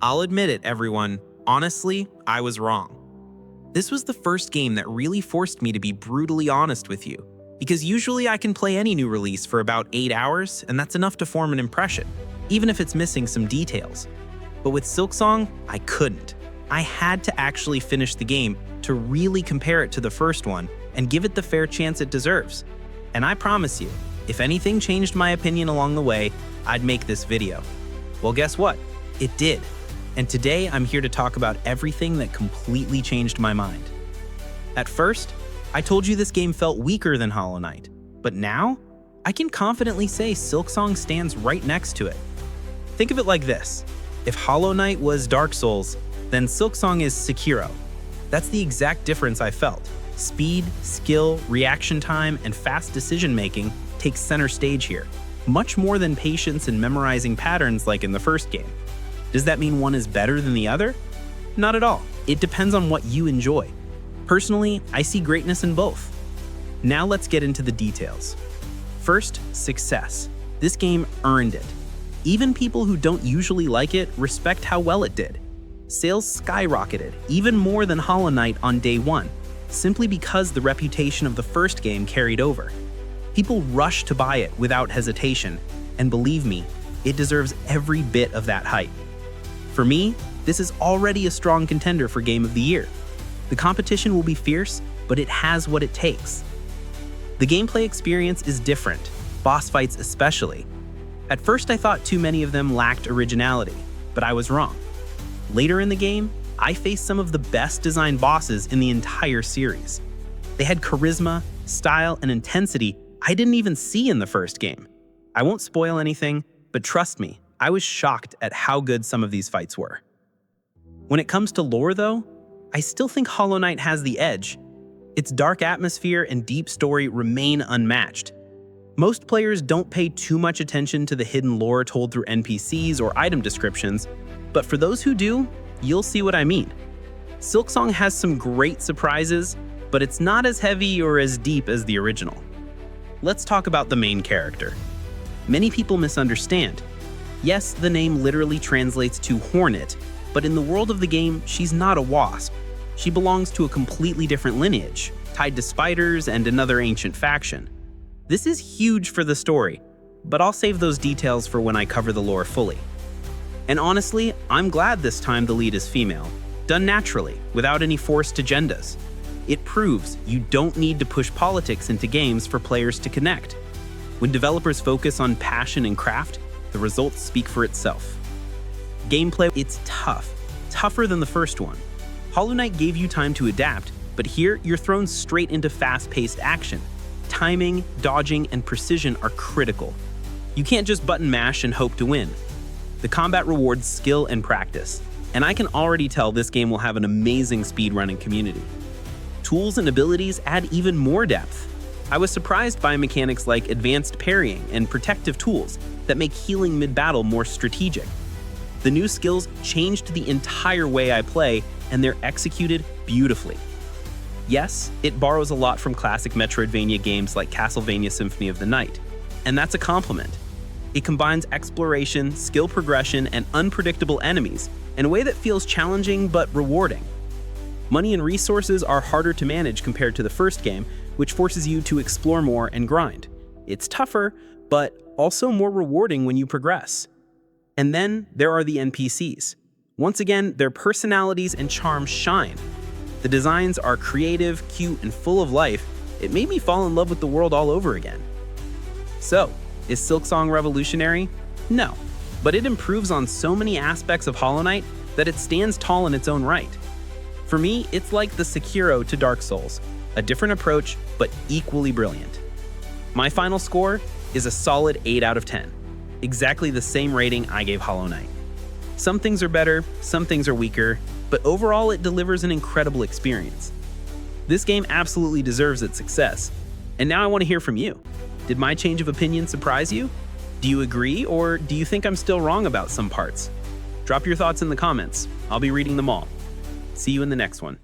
I'll admit it, everyone. Honestly, I was wrong. This was the first game that really forced me to be brutally honest with you, because usually I can play any new release for about 8 hours, and that's enough to form an impression, even if it's missing some details. But with Silksong, I couldn't. I had to actually finish the game to really compare it to the first one and give it the fair chance it deserves. And I promise you, if anything changed my opinion along the way, I'd make this video. Well, guess what? It did. And today I'm here to talk about everything that completely changed my mind. At first, I told you this game felt weaker than Hollow Knight, but now I can confidently say Silksong stands right next to it. Think of it like this. If Hollow Knight was Dark Souls, then Silksong is Sekiro. That's the exact difference I felt. Speed, skill, reaction time, and fast decision-making take center stage here, much more than patience and memorizing patterns like in the first game. Does that mean one is better than the other? Not at all. It depends on what you enjoy. Personally, I see greatness in both. Now let's get into the details. First, success. This game earned it. Even people who don't usually like it respect how well it did. Sales skyrocketed, even more than Hollow Knight on day one, simply because the reputation of the first game carried over. People rushed to buy it without hesitation, and believe me, it deserves every bit of that hype. For me, this is already a strong contender for Game of the Year. The competition will be fierce, but it has what it takes. The gameplay experience is different, boss fights especially. At first I thought too many of them lacked originality, but I was wrong. Later in the game, I faced some of the best designed bosses in the entire series. They had charisma, style, and intensity I didn't even see in the first game. I won't spoil anything, but trust me, I was shocked at how good some of these fights were. When it comes to lore though, I still think Hollow Knight has the edge. Its dark atmosphere and deep story remain unmatched. Most players don't pay too much attention to the hidden lore told through NPCs or item descriptions, but for those who do, you'll see what I mean. Silksong has some great surprises, but it's not as heavy or as deep as the original. Let's talk about the main character. Many people misunderstand. Yes, the name literally translates to hornet, but in the world of the game, she's not a wasp. She belongs to a completely different lineage, tied to spiders and another ancient faction. This is huge for the story, but I'll save those details for when I cover the lore fully. And honestly, I'm glad this time the lead is female, done naturally, without any forced agendas. It proves you don't need to push politics into games for players to connect. When developers focus on passion and craft, the results speak for itself. Gameplay, it's tough, tougher than the first one. Hollow Knight gave you time to adapt, but here you're thrown straight into fast-paced action. Timing, dodging, and precision are critical. You can't just button mash and hope to win. The combat rewards skill and practice, and I can already tell this game will have an amazing speedrunning community. Tools and abilities add even more depth. I was surprised by mechanics like advanced parrying and protective tools that make healing mid-battle more strategic. The new skills changed the entire way I play, and they're executed beautifully. Yes, it borrows a lot from classic Metroidvania games like Castlevania Symphony of the Night, and that's a compliment. It combines exploration, skill progression, and unpredictable enemies in a way that feels challenging but rewarding. Money and resources are harder to manage compared to the first game, which forces you to explore more and grind. It's tougher, but also more rewarding when you progress. And then there are the NPCs. Once again, their personalities and charm shine. The designs are creative, cute, and full of life. It made me fall in love with the world all over again. So, is Silksong revolutionary? No, but it improves on so many aspects of Hollow Knight that it stands tall in its own right. For me, it's like the Sekiro to Dark Souls, a different approach, but equally brilliant. My final score is a solid 8 out of 10, exactly the same rating I gave Hollow Knight. Some things are better, some things are weaker, but overall it delivers an incredible experience. This game absolutely deserves its success, and now I want to hear from you. Did my change of opinion surprise you? Do you agree, or do you think I'm still wrong about some parts? Drop your thoughts in the comments. I'll be reading them all. See you in the next one.